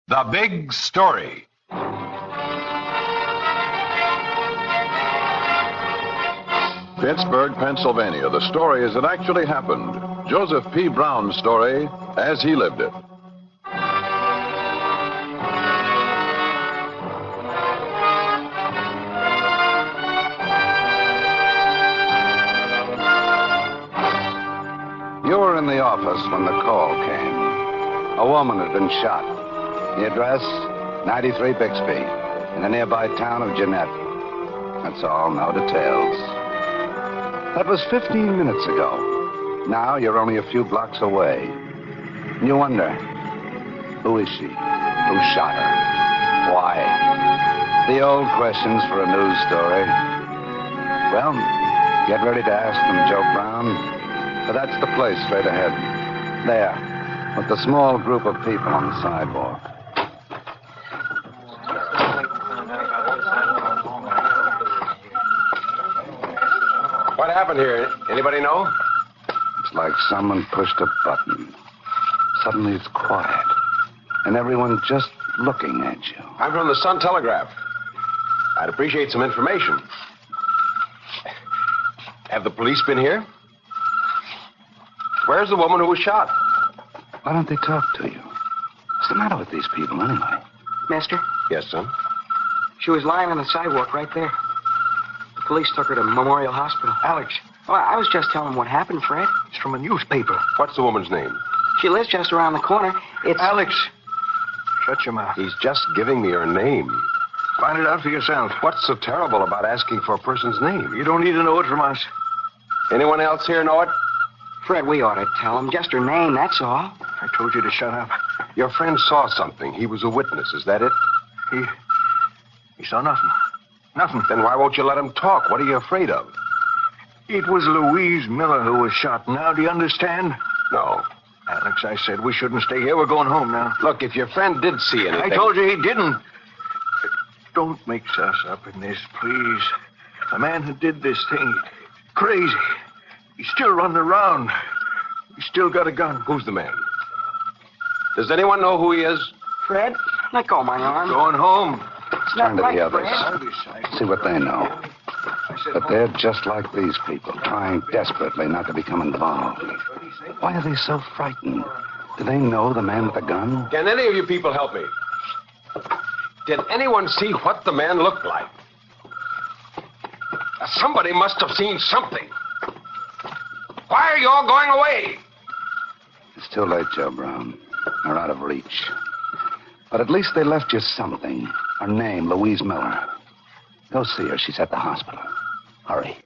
The Big Story. Pittsburgh, Pennsylvania. The story as it actually happened. Joseph P. Brown's story as he lived it. You were in the office when the call came. A woman had been shot. The address, 93 Bixby, in the nearby town of Jeanette. That's all, no details. That was 15 minutes ago. Now you're only a few blocks away. And you wonder, who is she? Who shot her? Why? The old questions for a news story. Well, get ready to ask them, Joe Brown. But that's the place straight ahead. There, with the small group of people on the sidewalk. What happened here? Anybody know? It's like someone pushed a button. Suddenly it's quiet. And everyone just looking at you. I'm from the Sun Telegraph. I'd appreciate some information. Have the police been here? Where's the woman who was shot? Why don't they talk to you? What's the matter with these people, anyway? Mister? Yes, son? She was lying on the sidewalk right there. The police took her to Memorial Hospital. Alex. Oh, I was just telling what happened, Fred. It's from a newspaper. What's the woman's name? She lives just around the corner. It's... Alex. Shut your mouth. He's just giving me her name. Find it out for yourself. What's so terrible about asking for a person's name? You don't need to know it from us. Anyone else here know it? Fred, we ought to tell him. Just her name, that's all. I told you to shut up. Your friend saw something. He was a witness. Is that it? He saw nothing. Nothing. Then why won't you let him talk? What are you afraid of? It was Louise Miller who was shot. Now, do you understand? No. Alex, I said we shouldn't stay here. We're going home now. Look, if your friend did see anything... I told you he didn't. Don't mix us up in this, please. The man who did this thing, crazy. He's still running around. He's still got a gun. Who's the man? Does anyone know who he is? Fred, let go of my arm. Going home. It's Turn not to right, the others. Fred. See what they know. But they're just like these people, trying desperately not to become involved. Why are they so frightened? Do they know the man with the gun? Can any of you people help me? Did anyone see what the man looked like? Somebody must have seen something. Why are you all going away? It's too late, Joe Brown. They're out of reach. But at least they left you something. Her name, Louise Miller. Go see her. She's at the hospital. Hurry.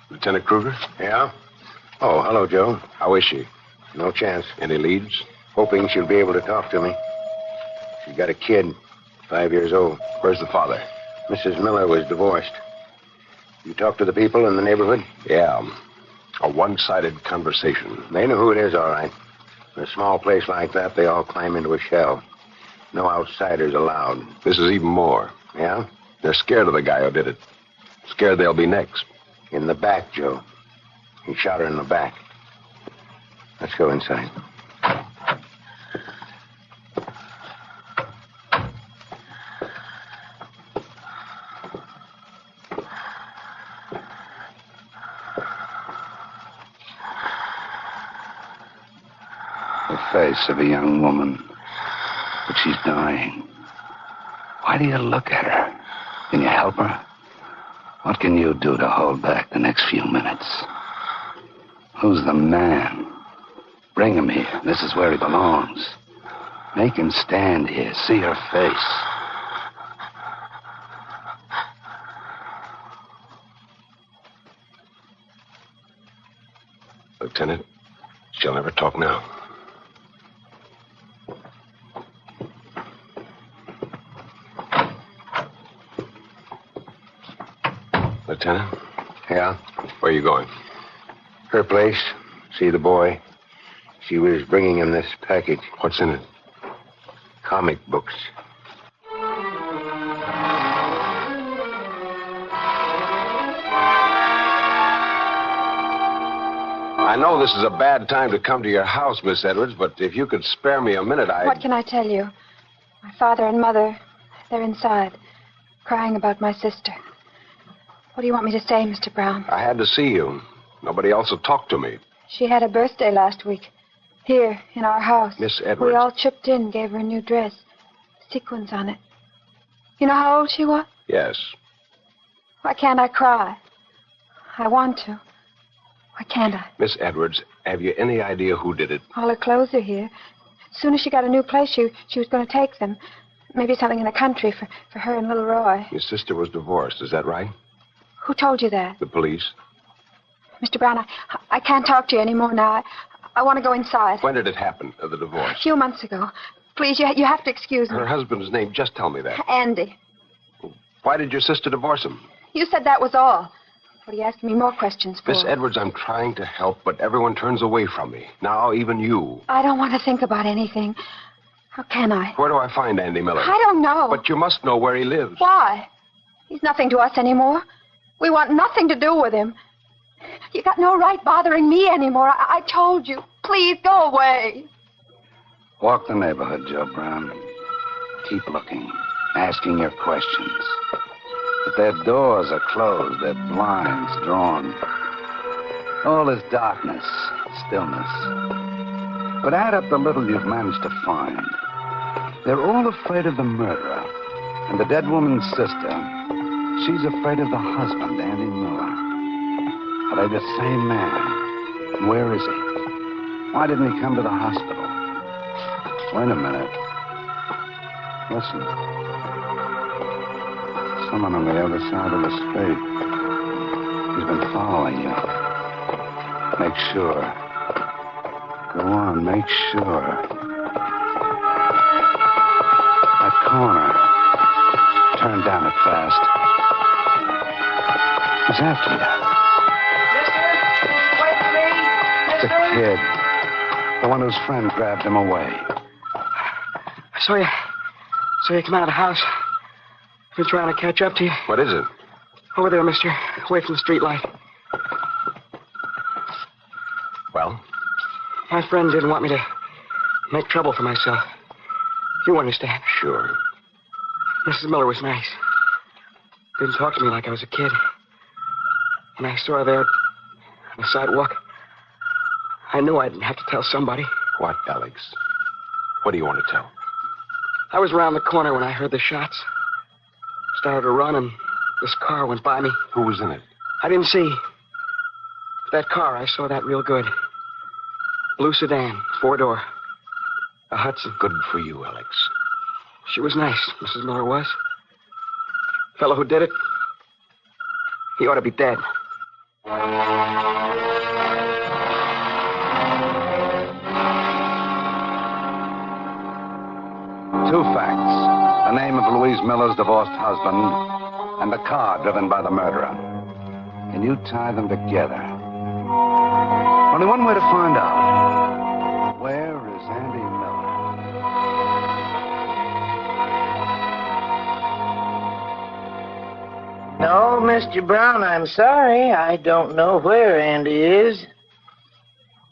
Lieutenant Kruger? Yeah? Oh, hello, Joe. How is she? No chance. Any leads? Hoping she'll be able to talk to me. She's got a kid, 5 years old. Where's the father? Mrs. Miller was divorced. You talk to the people in the neighborhood? Yeah. A one-sided conversation. They know who it is, all right. In a small place like that, they all climb into a shell. No outsiders allowed. This is even more. Yeah? They're scared of the guy who did it. Scared they'll be next. In the back, Joe. He shot her in the back. Let's go inside. The face of a young woman. But she's dying. Why do you look at her? Can you help her? What can you do to hold back the next few minutes? Who's the man? Bring him here. This is where he belongs. Make him stand here. See her face. Lieutenant, she'll never talk now. Lieutenant? Yeah? Where are you going? Her place. See the boy? She was bringing him this package. What's in it? Comic books. I know this is a bad time to come to your house, Miss Edwards, but if you could spare me a minute, What can I tell you? My father and mother, they're inside, crying about my sister. What do you want me to say, Mr. Brown? I had to see you. Nobody else will talk to me. She had a birthday last week, here in our house. Miss Edwards. We all chipped in, gave her a new dress, sequins on it. You know how old she was? Yes. Why can't I cry? I want to. Why can't I? Miss Edwards, have you any idea who did it? All her clothes are here. As soon as she got a new place, she was going to take them. Maybe something in the country for her and little Roy. Your sister was divorced, is that right? Who told you that? The police. Mr. Brown, I can't talk to you anymore now. I want to go inside. When did it happen, the A divorce? few months ago. Please, you have to excuse me. Her husband's name, just tell me that. Andy. Why did your sister divorce him? You said that was all. What are you asking me more questions for? Miss Edwards, I'm trying to help, but everyone turns away from me. Now, even you. I don't want to think about anything. How can I? Where do I find Andy Miller? I don't know. But you must know where he lives. Why? He's nothing to us anymore. We want nothing to do with him. You got no right bothering me anymore. I told you. Please go away. Walk the neighborhood, Joe Brown. Keep looking, asking your questions. But their doors are closed, their blinds drawn. All is darkness, stillness. But add up the little you've managed to find. They're all afraid of the murderer. And the dead woman's sister, she's afraid of the husband, Andy Miller. Are they the same man? And where is he? Why didn't he come to the hospital? Wait a minute. Listen. Someone on the other side of the street. He's been following you. Make sure. Go on, make sure. That corner. Turn down it fast. He's after you. It's a kid. The one whose friend grabbed him away. I saw you come out of the house. I've been trying to catch up to you. What is it? Over there, mister. Away from the street light. Well? My friend didn't want me to make trouble for myself. You understand. Sure. Mrs. Miller was nice. Didn't talk to me like I was a kid. When I saw her there on the sidewalk, I knew I'd have to tell somebody. What, Alex? What do you want to tell? I was around the corner when I heard the shots. Started to run, and this car went by me. Who was in it? I didn't see. But that car, I saw that real good. Blue sedan, 4-door. A Hudson. Good for you, Alex. She was nice, Mrs. Miller was. Fellow who did it, he ought to be dead. Two facts. The name of Louise Miller's divorced husband and the car driven by the murderer. Can you tie them together? Only one way to find out. Where is Andy Miller? No, Mr. Brown, I'm sorry. I don't know where Andy is.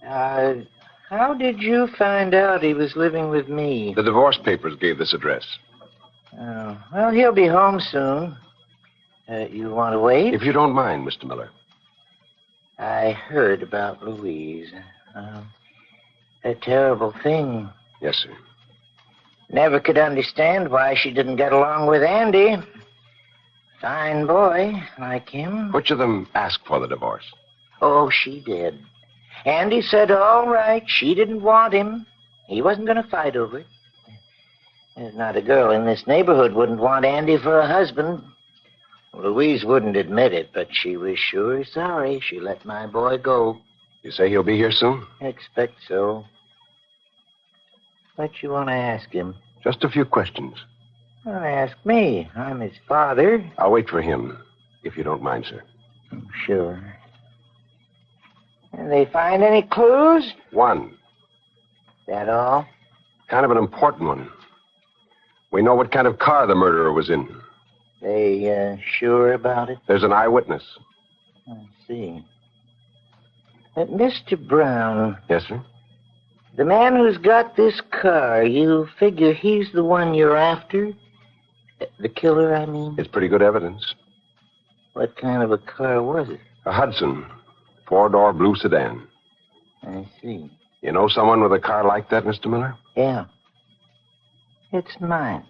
How did you find out he was living with me? The divorce papers gave this address. Oh, well, he'll be home soon. You want to wait? If you don't mind, Mr. Miller. I heard about Louise. A terrible thing. Yes, sir. Never could understand why she didn't get along with Andy. Fine boy, like him. Which of them asked for the divorce? Oh, she did. Andy said, all right, she didn't want him. He wasn't going to fight over it. There's not a girl in this neighborhood wouldn't want Andy for a husband. Louise wouldn't admit it, but she was sure sorry she let my boy go. You say he'll be here soon? Expect so. What you want to ask him? Just a few questions. Well, ask me. I'm his father. I'll wait for him, if you don't mind, sir. Sure. Did they find any clues? One. That all? Kind of an important one. We know what kind of car the murderer was in. They sure about it? There's an eyewitness. I see. Mr. Brown, Yes, sir? the man who's got this car, you figure he's the one you're after? The killer, I mean? It's pretty good evidence. What kind of a car was it? A Hudson. 4-door blue sedan. I see. You know someone with a car like that, Mr. Miller? Yeah. It's mine.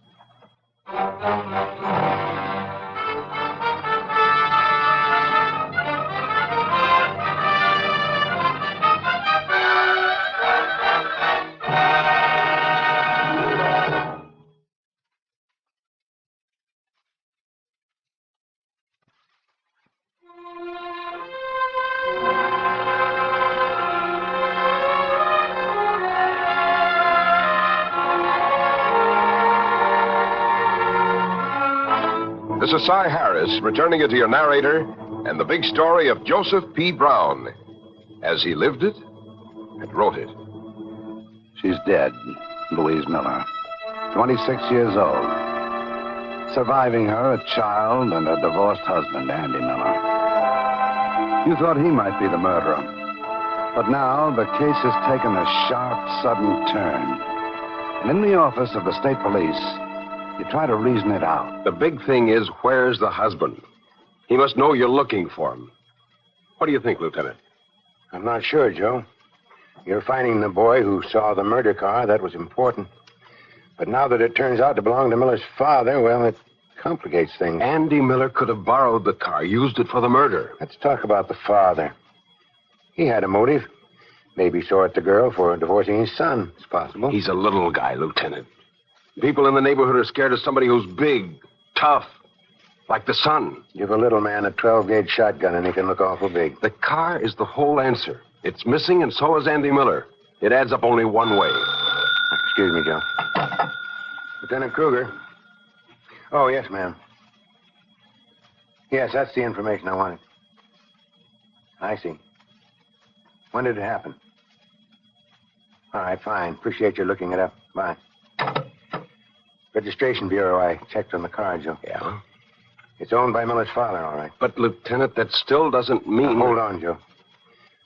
This is Cy Harris returning it to your narrator and the big story of Joseph P. Brown as he lived it and wrote it. She's dead, Louise Miller. 26 years old. Surviving her, a child and a divorced husband, Andy Miller. You thought he might be the murderer. But now the case has taken a sharp, sudden turn. And in the office of the state police, you try to reason it out. The big thing is, where's the husband? He must know you're looking for him. What do you think, Lieutenant? I'm not sure, Joe. You're finding the boy who saw the murder car. That was important. But now that it turns out to belong to Miller's father, well, it complicates things. Andy Miller could have borrowed the car, used it for the murder. Let's talk about the father. He had a motive. Maybe saw it the girl for divorcing his son. It's possible. He's a little guy, Lieutenant. People in the neighborhood are scared of somebody who's big, tough, like the son. Give a little man a 12-gauge shotgun and he can look awful big. The car is the whole answer. It's missing, and so is Andy Miller. It adds up only one way. Excuse me, Joe. Lieutenant Kruger. Oh, yes, ma'am. Yes, that's the information I wanted. I see. When did it happen? All right, fine. Appreciate you looking it up. Bye. Registration Bureau, I checked on the car, Joe. Yeah? It's owned by Miller's father, all right. But, Lieutenant, that still doesn't mean... Now, hold on, Joe.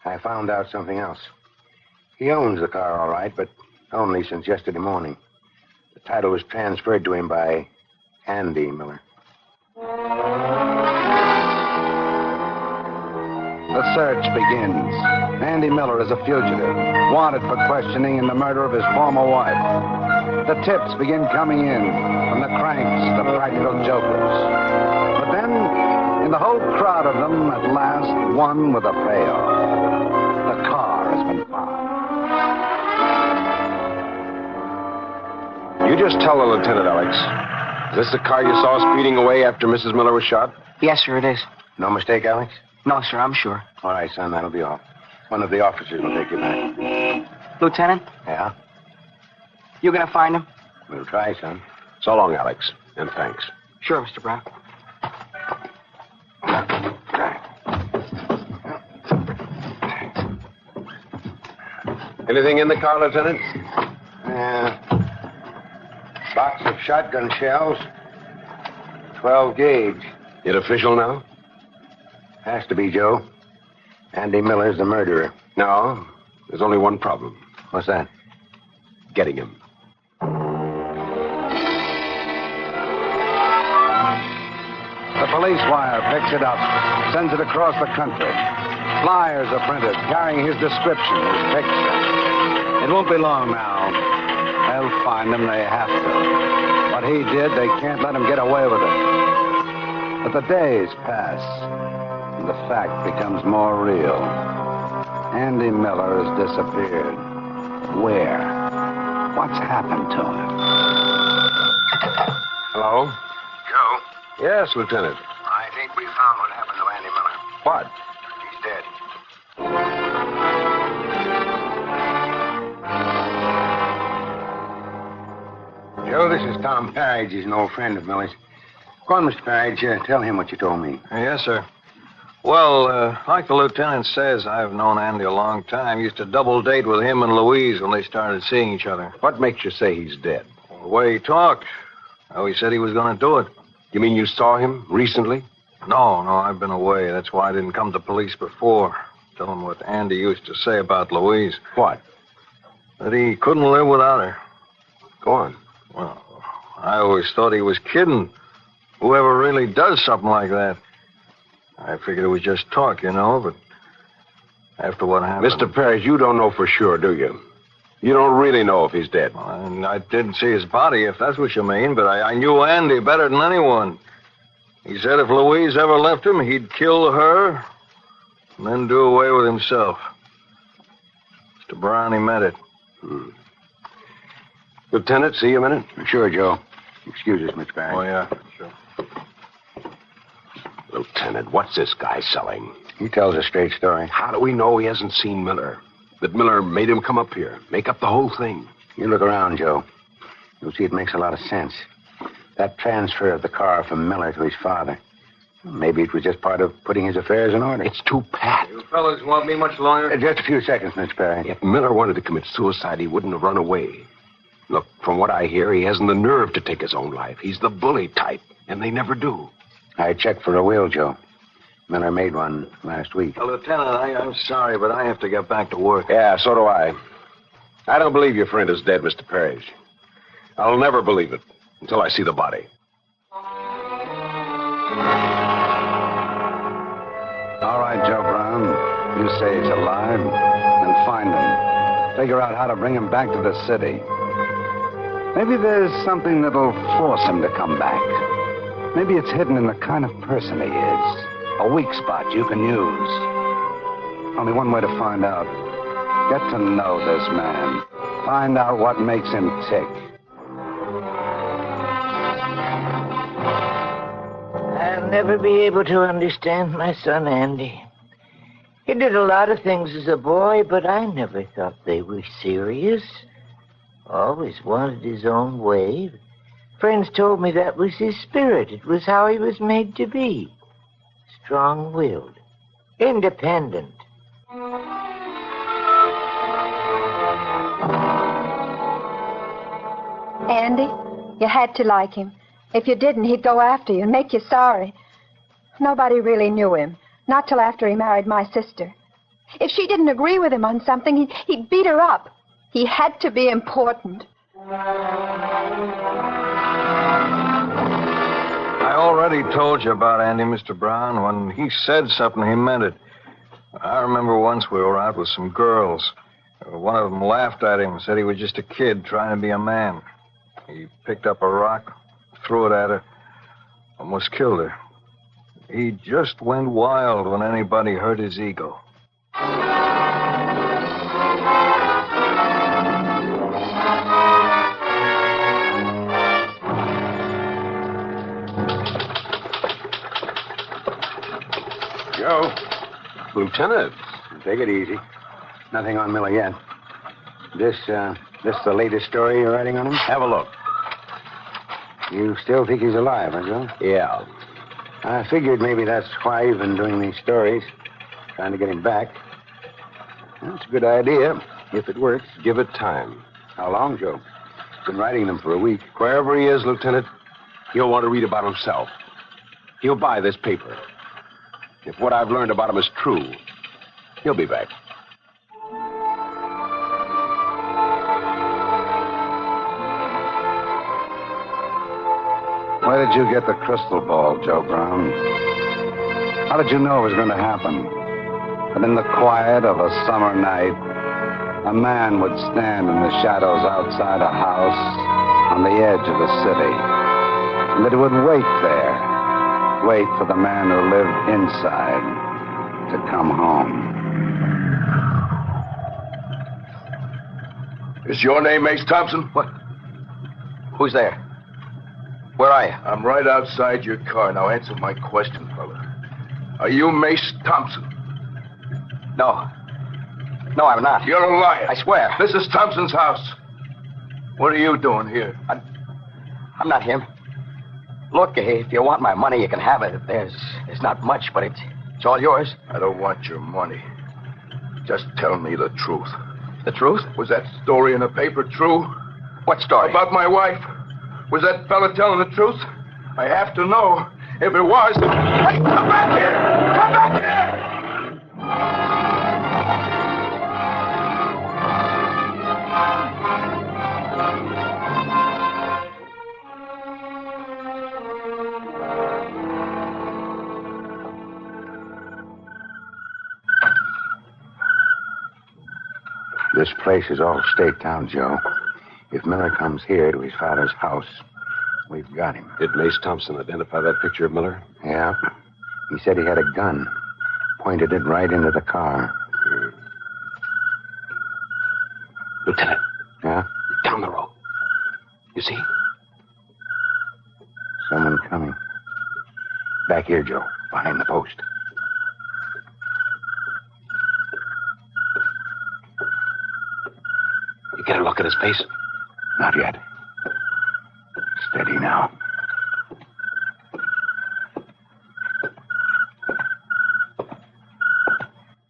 I found out something else. He owns the car, all right, but only since yesterday morning. The title was transferred to him by Andy Miller. The search begins. Andy Miller is a fugitive, wanted for questioning in the murder of his former wife. The tips begin coming in from the cranks, the practical jokers. But then, in the whole crowd of them, at last, one with a payoff. The car has been found. You just tell the lieutenant, Alex. Is this the car you saw speeding away after Mrs. Miller was shot? Yes, sir, it is. No mistake, Alex? No, sir, I'm sure. All right, son, that'll be all. One of the officers will take you back. Lieutenant, Yeah? you gonna find him? We'll try, son. So long, Alex, and thanks. Sure, Mr. Brown. Anything in the car, Lieutenant? Box of shotgun shells. 12 gauge. It official now? Has to be, Joe. Andy Miller's the murderer. No, there's only one problem. What's that? Getting him. The police wire picks it up, sends it across the country. Flyers are printed carrying his description, his picture. It won't be long now. They'll find him, they have to. What he did, they can't let him get away with it. But the days pass, and the fact becomes more real. Andy Miller has disappeared. Where? What's happened to him? Hello? Joe, Yes, Lieutenant. I think we found what happened to Andy Miller. What? He's dead. Joe, this is Tom Parridge. He's an old friend of Miller's. Go on, Mr. Parridge. Tell him what you told me. Yes, sir. Well, like the lieutenant says, I've known Andy a long time. Used to double date with him and Louise when they started seeing each other. What makes you say he's dead? The way he talked. Oh, he said he was going to do it. You mean you saw him recently? No, I've been away. That's why I didn't come to police before. Tell him what Andy used to say about Louise. What? That he couldn't live without her. Go on. Well, I always thought he was kidding. Whoever really does something like that. I figured it was just talk, but after what happened... Mr. Parrish, you don't know for sure, do you? You don't really know if he's dead. Well, I didn't see his body, if that's what you mean, but I knew Andy better than anyone. He said if Louise ever left him, he'd kill her and then do away with himself. Mr. Brown, he meant it. Lieutenant, see you a minute? Sure, Joe. Excuse us, Mr. Barry. Oh, yeah, sure. Lieutenant, what's this guy selling? He tells a straight story. How do we know he hasn't seen Miller? That Miller made him come up here, make up the whole thing? You look around, Joe. You'll see it makes a lot of sense. That transfer of the car from Miller to his father. Maybe it was just part of putting his affairs in order. It's too pat. You fellas want me much longer? Just a few seconds, Mr. Perry. If Miller wanted to commit suicide, he wouldn't have run away. Look, from what I hear, he hasn't the nerve to take his own life. He's the bully type, and they never do. I checked for a will, Joe. Miller made one last week. Lieutenant, I'm sorry, but I have to get back to work. Yeah, so do I. I don't believe your friend is dead, Mr. Parrish. I'll never believe it until I see the body. All right, Joe Brown. You say he's alive, then find him. Figure out how to bring him back to the city. Maybe there's something that'll force him to come back. Maybe it's hidden in the kind of person he is. A weak spot you can use. Only one way to find out. Get to know this man. Find out what makes him tick. I'll never be able to understand my son, Andy. He did a lot of things as a boy, but I never thought they were serious. Always wanted his own way. Friends told me that was his spirit. It was how he was made to be. Strong-willed. Independent. Andy, you had to like him. If you didn't, he'd go after you and make you sorry. Nobody really knew him, not till after he married my sister. If she didn't agree with him on something, he'd beat her up. He had to be important. I already told you about Andy, Mr. Brown. When he said something, he meant it. I remember once we were out with some girls. One of them laughed at him and said he was just a kid trying to be a man. He picked up a rock, threw it at her, almost killed her. He just went wild when anybody hurt his ego. Joe. Lieutenant. Take it easy. Nothing on Miller yet. This the latest story you're writing on him? Have a look. You still think he's alive, huh, Joe? Yeah. I figured maybe that's why you've been doing these stories, trying to get him back. That's a good idea, if it works. Give it time. How long, Joe? Been writing them for a week. Wherever he is, Lieutenant, he'll want to read about himself. He'll buy this paper. If what I've learned about him is true, he'll be back. Where did you get the crystal ball, Joe Brown? How did you know it was going to happen? That in the quiet of a summer night, a man would stand in the shadows outside a house on the edge of the city, and that he would wait there, wait for the man who lived inside to come home. Is your name Mace Thompson? What? Who's there? Where are you? I'm right outside your car. Now answer my question, fella. Are you Mace Thompson? No. No, I'm not. You're a liar. I swear. This is Thompson's house. What are you doing here? I'm not him. Look, if you want my money, you can have it. There's not much, but It's all yours. I don't want your money. Just tell me the truth. The truth? Was that story in the paper true? What story? About my wife. Was that fella telling the truth? I have to know. If it was... Hey, come back here! Come back here! This place is all staked out, Joe. If Miller comes here to his father's house, we've got him. Did Mace Thompson identify that picture of Miller? Yeah. He said he had a gun. Pointed it right into the car. Lieutenant. Yeah? Down the road. You see? Someone coming. Back here, Joe. Behind the post. You get a look at his face? Not yet. Steady now.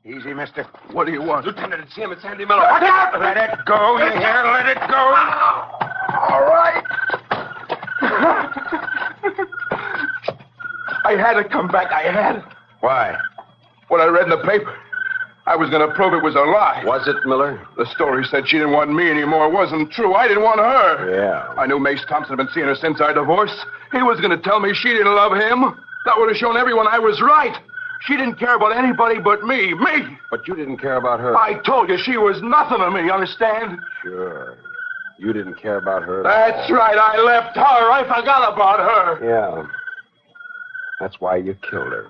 Easy, mister. What do you want? Lieutenant, it's him. It's Andy Miller. Watch out! Let it go, you hear? Let it go. All right. I had to come back. I had. Why? What I read in the paper. I was going to prove it was a lie. Was it Miller? The story said she didn't want me anymore. It wasn't true. I didn't want her. Yeah. I knew Mace Thompson had been seeing her since our divorce. He was going to tell me she didn't love him. That would have shown everyone I was right. She didn't care about anybody but me. Me! But you didn't care about her. I told you she was nothing to me, you understand? Sure. You didn't care about her. That's right. I left her. I forgot about her. Yeah. That's why you killed her.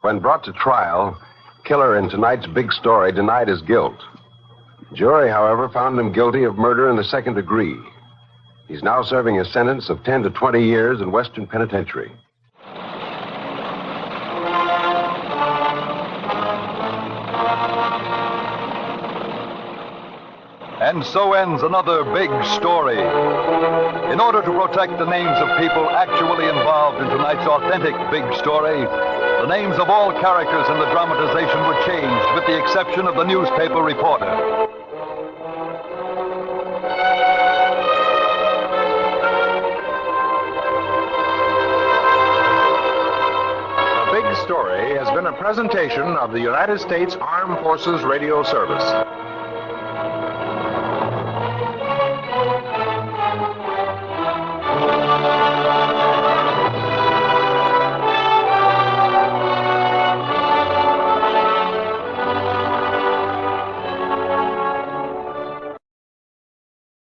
When brought to trial, Killer in tonight's big story denied his guilt. Jury, however, found him guilty of murder in the second degree. He's now serving a sentence of 10 to 20 years in Western Penitentiary. And so ends another big story. In order to protect the names of people actually involved in tonight's authentic big story, the names of all characters in the dramatization were changed, with the exception of the newspaper reporter. The Big Story has been a presentation of the United States Armed Forces Radio Service.